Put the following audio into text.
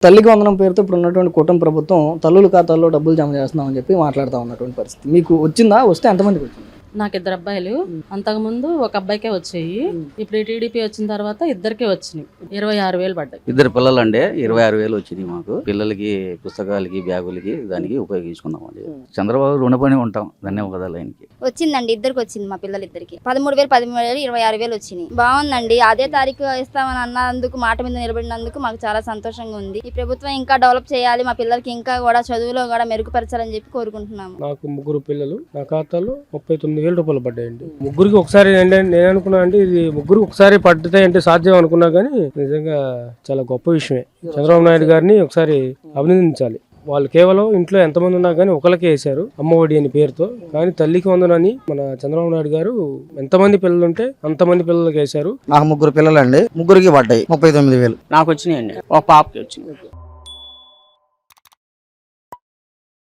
తల్లికి వందనం పేరుతో ఇప్పుడు ఉన్నటువంటి కూటమి ప్రభుత్వం తల్లుల ఖాతాల్లో డబ్బులు జమ చేస్తున్నామని చెప్పి మాట్లాడుతూ ఉన్నటువంటి పరిస్థితి. మీకు వచ్చిందా? వస్తే ఎంతమందికి వచ్చింది? నాకు 2 అబ్బాయిలు. అంతకుముందు ఒక అబ్బాయికే వచ్చాయి. ఇప్పుడు ఈ టీడీపీ వచ్చిన తర్వాత ఇద్దరికే వచ్చినాయి. 26,000 పడ్డాయి. 2 పిల్లలు అండి. 26,000 వచ్చినాయి మాకు. పిల్లలకి పుస్తకాలకి బ్యాగులకి దానికి ఉపయోగించుకున్నాం అండి. చంద్రబాబు రుణపడి ఉంటాం. ధన్యవాదాలు ఆయనకి. వచ్చిందండి, ఇద్దరికి వచ్చింది. మా పిల్లలిద్దరికి 13,000, 13,000, 26,000 వచ్చినాయి. బాగుందండి. అదే తారీఖు ఇస్తామని అన్నందుకు, మాట మీద నిలబడినందుకు మాకు చాలా సంతోషంగా ఉంది. ఈ ప్రభుత్వం ఇంకా డెవలప్ చేయాలి, మా పిల్లలకి ఇంకా కూడా చదువులో కూడా మెరుగుపరచాలని చెప్పి కోరుకుంటున్నాము. నాకు 3 పిల్లలు. నా ఖాతాలో 39,000 రూపాయలు పడ్డాయండి. ముగ్గురికి ఒకసారి నేను అనుకున్నా అంటే ఇది ముగ్గురికి ఒకసారి పడ్డాయంటే సాధ్యం అనుకున్నా కానీ నిజంగా చాలా గొప్ప విషయమే. చంద్రబాబు నాయుడు గారిని ఒకసారి అభినందించాలి. వాళ్ళు కేవలం ఇంట్లో ఎంతమంది ఉన్నా కానీ ఒకరికే వేశారు అమ్మఒడి అని పేరుతో. కానీ తల్లికి వందనని మన చంద్రబాబు నాయుడు గారు ఎంతమంది పిల్లలు ఉంటే అంతమంది పిల్లలకి వేశారు. నాకు 3 పిల్లలు అండి. ముగ్గురికి పడ్డాయి 39,000. నాకు వచ్చినాయండి. ఒక పాపకి వచ్చింది.